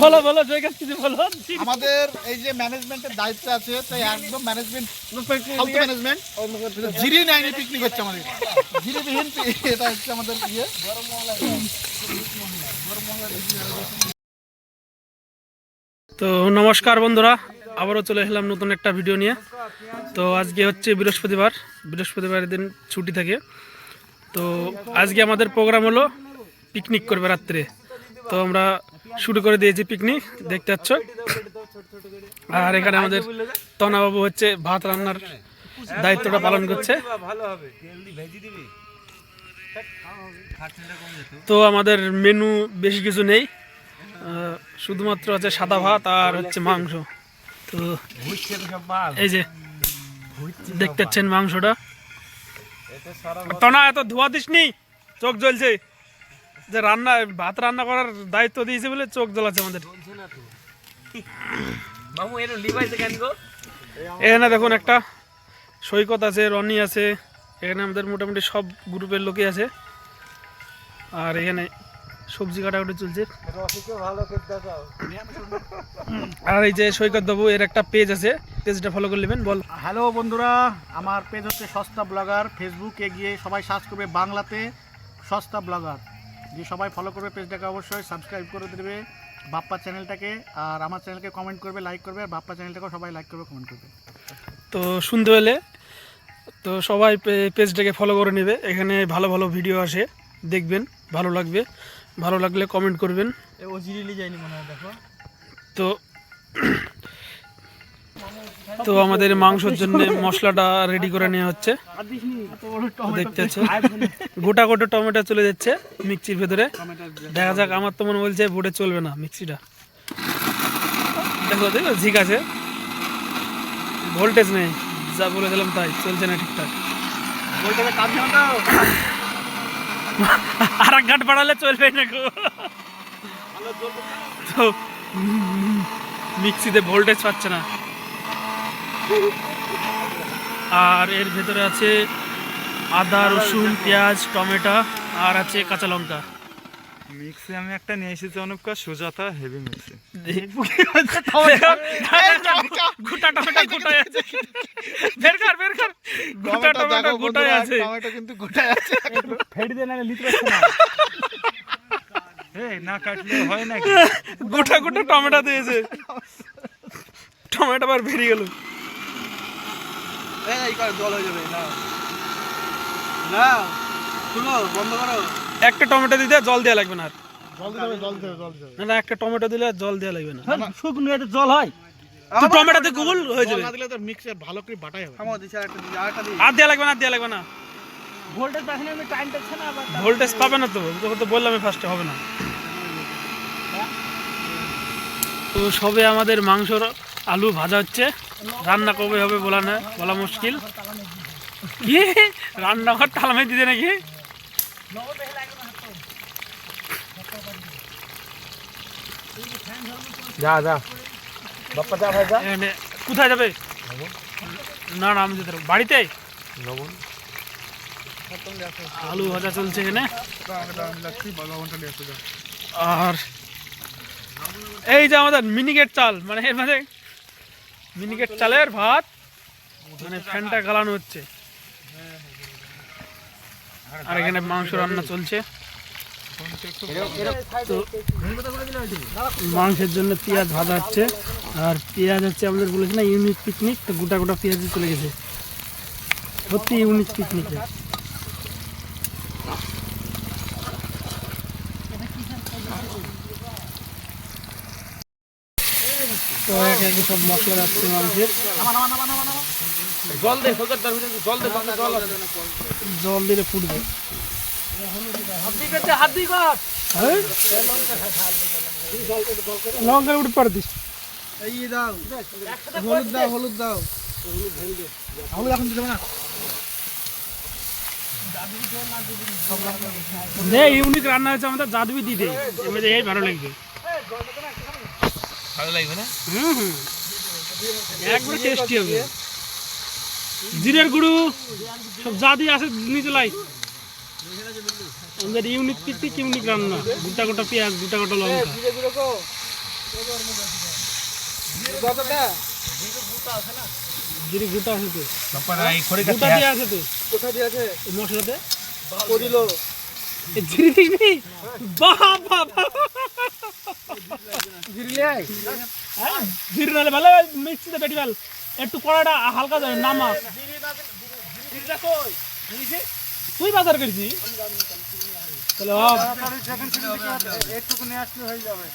বলো বলো জয়কাশ কিছু বলো। আমাদের এই যে ম্যানেজমেন্টের দায়িত্ব আছে, তাই একদম ম্যানেজমেন্ট ফালতু ম্যানেজমেন্ট জিরি নাইনি পিকনিক হচ্ছে আমাদের, জিরিবিহীন এটা হচ্ছে আমাদের ইয়ে। তো নমস্কার বন্ধুরা, আবারও চলে এলাম নতুন একটা ভিডিও নিয়ে। তো আজকে হচ্ছে বৃহস্পতিবার দিন ছুটি থাকে। তো আজকে আমাদের প্রোগ্রাম হলো পিকনিক করবে রাত্রে। তো আমরা শুরু করে দিয়েছি পিকনিক, দেখতে পাচ্ছ। আর এখানে আমাদের তনাবাবু হচ্ছে ভাত রান্নার দায়িত্বটা পালন করছে। তো আমাদের মেনু বেশি কিছু নেই, শুধুমাত্র আছে সাদা ভাত আর হচ্ছে মাংস। তো এই যে দেখতে পাচ্ছেন মাংসটা। তনা এত ধোয়া দিসনি, চোখ জ্বলছে। যে ভাত রান্না করার দায়িত্ব দিয়েছে বলে চোখ জ্বলাচ্ছে আমাদের। এখানে দেখুন একটা সৈকত আছে, রনি আছে, এখানে আমাদের মোটামুটি সব গ্রুপের লোকই আছে। আর এখানে সবজি কাটাকুটি চলছে। আর এই যে সৈকত বাবু, এর একটা পেজ আছে, পেজটা ফলো করে নেবেন। বল। হ্যালো বন্ধুরা, আমার পেজ হচ্ছে সস্তা ব্লগার। ফেসবুকে গিয়ে সবাই সার্চ করবে বাংলাতে সস্তা ব্লগার, যে সবাই ফলো করবে পেজটাকে, অবশ্যই সাবস্ক্রাইব করে দেবে বাপ্পা চ্যানেলটাকে। আর আমার চ্যানেলকে কমেন্ট করবে, লাইক করবে, আর বাপ্পা চ্যানেলটাকেও সবাই লাইক করবে, কমেন্ট করবে। তো শুনতে পেলে তো সবাই পেজটাকে ফলো করে নেবে। এখানে ভালো ভালো ভিডিও আসে, দেখবেন, ভালো লাগবে। ভালো লাগলে কমেন্ট করবেন। তো তো আমাদের মাংসের জন্য মশলাটা রেডি করে নেওয়া হচ্ছে, দেখতে পাচ্ছ। গোটা গোটা টমেটো চলে যাচ্ছে মিক্সির ভেতরে। দেখা যাক, আমার তো মনে বলছে বোর্ডে চলবে না মিক্সিটা। দেখো দেখো ঠিক আছে, ভোল্টেজ নেই, যা বলে দিলাম তাই, চলছে না ঠিকঠাক। আর এক ঘাট বাড়ালে চলবে না গো। তো মিক্সিতে ভোল্টেজ পাচ্ছে না। আর এর ভেতরে আছে আদা, রসুন, পেঁয়াজ, টমেটো, আর আছে কাঁচা লঙ্কা। মিক্সি আমি একটা নিয়ে এসেছি অনুপকা, সুজাতা হেভি মিক্সি। গোটা টমেটো গোটায় আছে, বের কর বের কর। গোটা টমেটো গোটায় আছে, টমেটো কিন্তু গোটায় আছে। ফেড়ি দেন না, লিখতে পারছ না। এই না কাটলে হয় নাকি? গোটা গোটা টমেটো দিয়েছে, টমেটো আবার বেরিয়ে গেল। এই কর, জল হয়ে যাবে। না না, খুলো, বন্ধ করো। একটা টমেটো দিতে জল দেওয়া লাগবে না। আর জল দিতে হবে, জল দিতে হবে, জল দিতে হবে। না না, একটা টমেটো দিলে জল দেওয়া লাগবে না। শুকনো এতে জল হয়? তো টমেটোতে গুগল হয়ে যাবে। জল না দিলে তো মিক্সার ভালো করে বাটাই হবে। থামো, দিছি আরেকটা দিই, আরেকটা দিই। আর দেওয়া লাগবে না, আর দেওয়া লাগবে না। ভোল্টেজ দেখেন, আমি টাইম দেখছি না। আবার ভোল্টেজ পাবে না তো, তোকে তো বললাম ফার্স্টে হবে না। তো সবে আমাদের মাংসর আলু ভাজা হচ্ছে। রান্না কবে হবে বলা মুশকিল। কি রান্নাঘর তালামাই দিতে নাকি? যা যা বাপ্পা, যা ভাই যা। কোথায় যাবে? না না, আমি যেতে পারবো বাড়িতে। আলু ভাজা চলছে এখানে। আর এই যে আমাদের মিনিকেট চাল, মানে এর মানে মিনিকেট চালের ভাত, মানে ফ্যানটা গালানো হচ্ছে। আর এখানে মাংস রান্না চলছে। তো মাংসের জন্য পেঁয়াজ ভাজা হচ্ছে। আর পেঁয়াজ হচ্ছে আমাদের বলেছে না ইউনিক পিকনিক, তো গোটা গোটা পেঁয়াজ চলে গেছে। সত্যি ইউনিক পিকনিক। তো একে একে সব মশলা যাচ্ছে মাংসের। জল দে, জল দে, জল দিলে ফুটবে। হাত দিই কর। লঙ্কা উঠে পারে দিস। এই দাও, হলুদ দাও, হলুদ দাও। হলুদ এখন দিতে হবে না। ইউনিক রান্না হয়েছে আমাদের, জাদুই দিতে এই ভালো লাগবে। ভালো লাগবে না? একবার টেস্টি হবে। জিরের গুঁড়ো সব যা দিয়ে আছে নিচে লাই। আমাদের ইউনিক পিকনিক, ইউনিক রান্না। গোটা গোটা পেঁয়াজ, গোটা গোটা লঙ্কা। জিরে গোটা আছে তো গোটা দিয়ে আছে তো কোথায় দিয়েছে এই মশলাতে ও দিল এই জিরে দিবি বাহ বাহ বাহ জিরলে আই হ্যাঁ জিরে নালে ভালো মিক্সিতে বেটি ফেল একটু কড়াটা হালকা যায় নামা জিরটা কই জিরছে তুই বাজার করেছিস তাহলে একটুকু নিয়ে আসলে হয়ে যাবে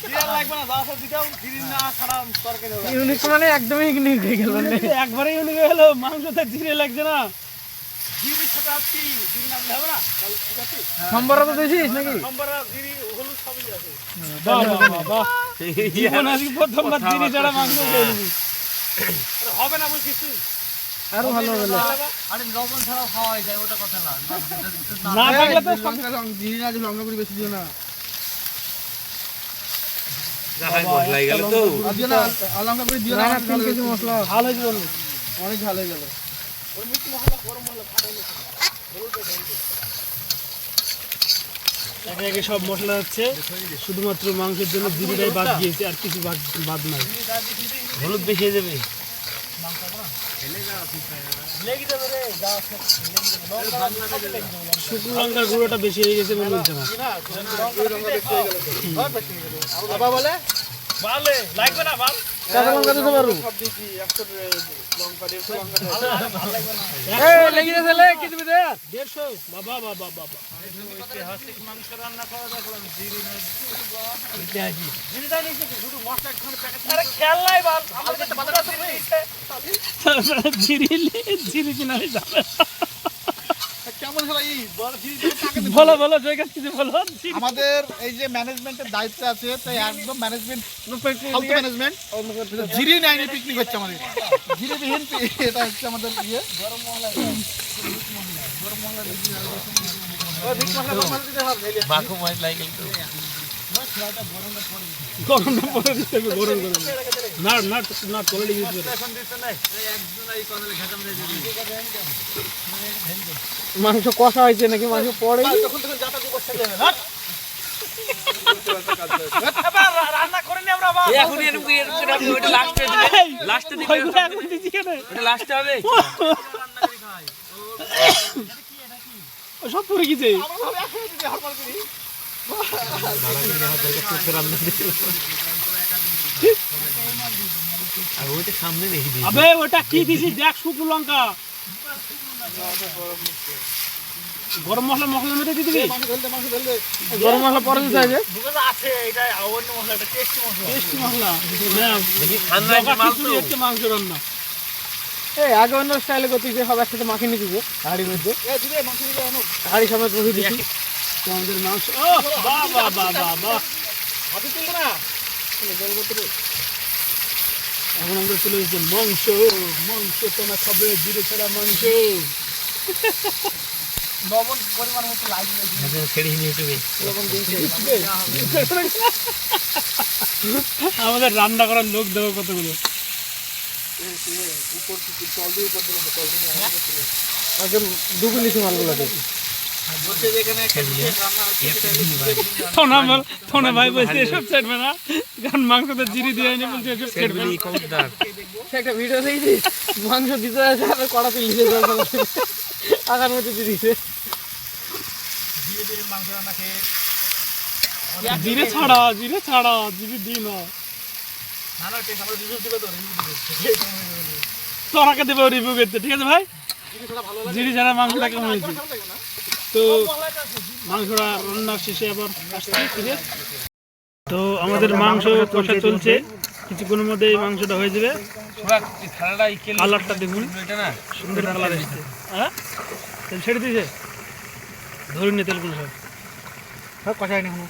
জিরা লাগবে না দাও দিতেও জিরি না ছাড়া তরকারি হবে ইউনিক মানে একদমই ইউনিক হয়ে গেল একবারে ইউনিক হয়ে গেলো মাংসতে জিরে লাগছে না জিরি ছোট হাতি জিরি নাম হবে না সম্বরা তো দিছিস নাকি সম্বরা জিরি হলুদ সবই আছে বাহ বাহ বাহ বাহ জীবন আজকে প্রথমবার জিরে ছাড়া মাংস খেয়েছি হবে না বলছিস তুই আরো ভালো হলো আরে লবণ ছাড়াও খাওয়া যায় ওটা কথা না না থাকলে তো লঙ্কা জিরি না লঙ্কা করে বেশি দিও না দিও না লঙ্কা করে দিও না 3 কেজি মশলা ভালো হয়েছে বলুন অনেক ভালো হয়ে গেল একে একে সব মশলা হচ্ছে শুধুমাত্র মাংসের জন্য জিরিটাই বাদ গিয়েছে আর কিছু বাদ নাই হলুদ বেশি হয়ে যাবে শুকনো লঙ্কার গুঁড়োটা বেশি হয়ে গেছে মনে হচ্ছে না বাবা বলে ভালো লাগবে না ভালো কাঁচা লঙ্কা দিতে পারো সব দিছি 100 লঙ্কা 150 লঙ্কা এই লেগে গেছে কি দিবি দে 150 বাবা বাবা বাবা ঐতিহাসিক মাংস রান্না করা দেখলাম জিরি না জিরিটা নিছে শুধু মশলা একখানে প্যাকেট আরে খেয়াল নাই বাল আমার কাছে বাজার আছে জিরি কিনা হয়ে যাবে কেমন হলো এই বড় জিরি বলো বলো জয়কাজ কিছু বলো আমাদের এই যে ম্যানেজমেন্টের দায়িত্ব আছে তাই একদম ম্যানেজমেন্ট ফালতু ম্যানেজমেন্ট জিরি নাইনি পিকনিক হচ্ছে আমাদের জিরি বিহীন এটা হচ্ছে আমাদের ইয়ে গরম মশলা মাখো মাছ লাগে তো গরমটা পরে দিতে হবে গরম গরম না না না তোলে ইউজ করে মাংস কষা হয়েছে নাকি মাংস পড়ে রান্না করিনি আমরা বাবা এখন এরকম ওটা লাস্টে দিবে লাস্টে দিবে ওটা লাস্টে হবে সব পড়ে গেছে আর ওইটা সামনে রেখে দিই আবে ওটা কি দিছিস দেখ শুকনো লঙ্কা গরম মশলা মশলার মধ্যে দিয়ে দিবি গরম মশলা পরে দিতে হবে আছে এটা অন্য মশলা এটা টেস্টি মশলা টেস্টি মশলা না দেখি ঠান্ডা একটু মাল তো হচ্ছে মাংস রান্না এই আগে অন্য স্টাইলে করতেছে সব একসাথে মাখিয়ে নিয়ে দিবে হাড়ির মধ্যে দিবে মাংস দিবে অন্য হাড়ি সমেত বসে দিচ্ছি তো আমাদের মাংস ও বাহ বাহ বাহ বাহ বাহ হাতে তুলবে না এখন আমরা চলে এসেছি মাংস মাংস তোমার খাবে জিরে ছাড়া মাংস লবণ পরিমাণ মতো লাগবে ছেড়ে নিয়ে ইউটিউবে আমাদের রান্না করার লোক দেবো কতগুলো আগে দুগুণ নিচে মালগুলোকে ফোনে ভাই বলছে এসব ছাড়বে না কারণ মাংসতে জিরি দিয়ে এনে বলছে এসব ছাড়বে না সে একটা ভিডিও দেখছি মাংস দিতে আছে আর কড়াতে লিখে জল আগার মধ্যে দিয়ে দিছে মাংস রান্না খেয়ে জিরে ছাড়া জিরে দিই না না টেস্ট আমরা রিভিউ দিবে তো তোরাকে দেবো রিভিউ করতে ঠিক আছে ভাই জিরি ছাড়া মাংসটা কেমন হয়েছে তো মাংসটা রান্নার শেষে আবার আসছে ফিরে তো আমাদের মাংস কষা চলছে কিছুক্ষণের মধ্যে এই মাংসটা হয়ে যাবে কালারটা দেখুন সুন্দর কালার এসছে হ্যাঁ তেল ছেড়ে দিয়েছে ধরুন তেল কোনো সব সব কষাই নি কোনো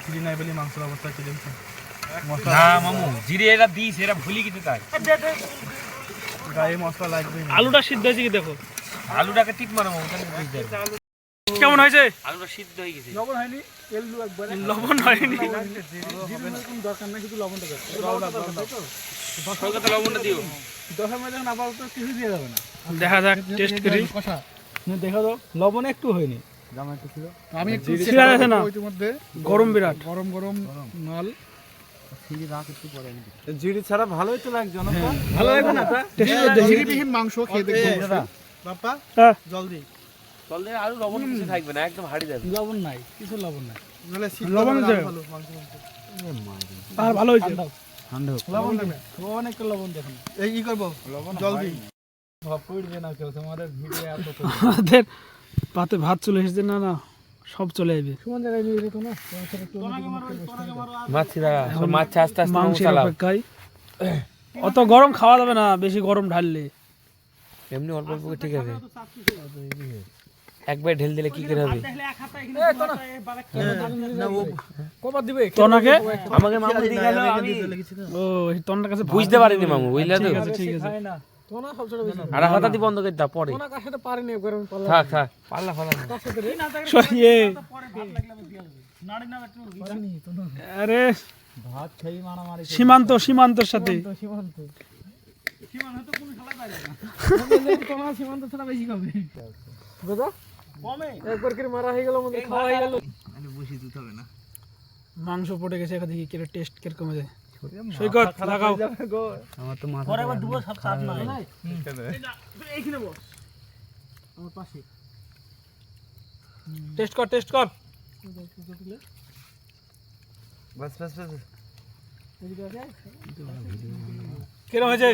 জিরি নাই বলি মাংসের অবস্থা কি দেখছেন না মামু জিরে এরা দিস এরা ভুলি কিছু তাই গায়ে মশলা লাগবে আলুটা সিদ্ধ হয়েছে কি দেখো আলুটাকে টিপ মারো মামু তাহলে বুঝতে পারবে। কেমন হয়েছে আলুটা সিদ্ধ হয়ে গেছে লবণ হয়নি তেল দু একবার লবণ হয়নি কোনো দরকার নেই শুধু লবণটা দেবে সলকাতে লবণটা দিও দশা মধ্যে আবার তো কিছু দিয়ে যাবে না দেখা যাক টেস্ট করি কষা দেখা দাও লবণ একটু হয়নি আমি একটু ছিঁড়া গেছে না ইতিমধ্যে গরম বিরাট গরম গরম মাল জিডি ছাড়া ভালোই তো লাগছে না ভালো লাগবে না টেস্ট ঝিরিবিহীন মাংস খেয়ে দেখবো বাপ্পা হ্যাঁ জল দি জল দিয়ে আরো লবণ কিছু থাকবে না, একদম হাড়ি যাবে। লবণ নাই কিছু লবণ নাই নাহলে শীত লবণ লবণ দে। ভালো মাংস আর ভালো হয়েছে লবণ দেবে অনেকটা লবণ দেখুন এই কি করবো জল দি ভাব পড়বে না কেউ তোমাদের ভিডিও এত আমাদের পাতে ভাত চলে এসেছে না না সব চলে আসবে সুমন জায়গায় নিয়ে যেত না মাছিরা সব মাছ আস্তে আস্তে মাংসের চালাও। অপেক্ষায় অত গরম খাওয়া যাবে না, বেশি গরম ঢাললে এমনি অল্প অল্প করে ঠিক আছে, একবার ঢেল দিলে কি করে হবে? কবার দিবে তনাকে আমাকে মামু দিয়ে গেল, আমি ও এই তন্নার কাছে বুঝতে পারিনি মামু, বুঝলে তো? ঠিক আছে ঠিক আছে খায় না তোনা সবচেয়ে বেশি আর হঠাৎই বন্ধ করে দাও পরে। তোনা কার সাথে পারেনি একবার আমি পারলাম থাক থাক পাল্লা ফালা না। কার সাথে রে ইয়ে পারেনি তোনা আরে ভাত খেয়ে মারামারি সীমান্তর সাথে সীমান্ত তোনা সীমান্ত ছাড়া বেশি খাবে দাদা কমে একবার করে মারা হয়ে গেল মধ্যে খাওয়া হয়ে গেল মাংস পড়ে গেছে, এখান থেকে কেটে টেস্ট কিরকম হয়েছে সৈকত লাগাও। আমার তো মাথা পরে একবার দুটো সব সাত না আমার পাশে টেস্ট কর বাস বাস বাস কিরকম হয়েছে?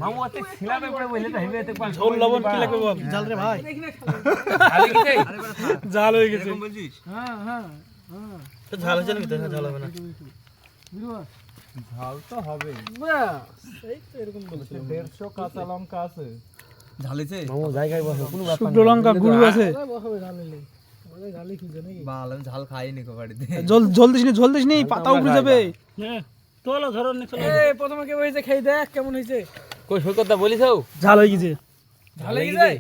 মামু আতে ছিলাবে পড়ে বলে তো হেবে তো পাল ঝোল লবণ কি লাগবে বল? জাল রে ভাই খালি কি চাই? জাল হয়ে গেছে। হ্যাঁ হ্যাঁ ঝাল হচ্ছে নাকি ঝাল হবে না ঝাল তো হবে এই তো এরকম বলছে 150 কাঁচা লঙ্কা আছে ঝালিছে মামু জায়গায় বসো, কোনো ব্যাপার শুকনো লঙ্কা গুঁড়ো আছে। বসাবে ঝালিলে বলে ঝালি কি জানে কি বাল আমি ঝাল খাইনি কো বাড়িতে জল দিস নি পাতা উঠে যাবে। তোলো ধরো নি চলো এই প্রথমে কে হইছে খেই দেখ কেমন হইছে কই সৈকতদা বলিছো? ঝাল হয়ে গেছে। ঝালে কি যায়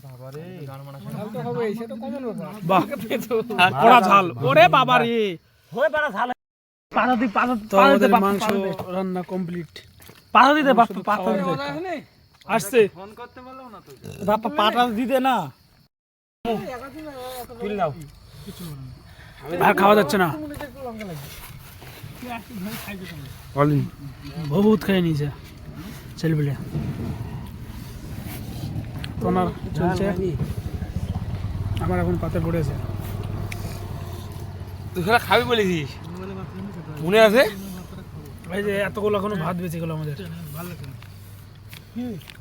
বাবারে ঝাল তো হবে সেটা কমন ব্যাপার বাহ কড়া ঝাল, ওরে বাবা রে। হয়ে পারা ঝাল পাতা তো আমাদের মাংস রান্না কমপ্লিট। পাতা দিতে বাপ্পা পাতা দিতে আসছে ফোন করতে বললাম না তো বাপ্পা পাতা দিতে না তুল দাও। আর খাওয়া যাচ্ছে না, বহুত খেয়ে নিয়েছে ছেলেপিলে। তোমার চলছে, আমার এখন পাতে পড়েছে। তুই খেলা খাবি বলেছিস, মনে আছে? এই যে এতগুলো এখনো ভাত বেঁচে গেল আমাদের।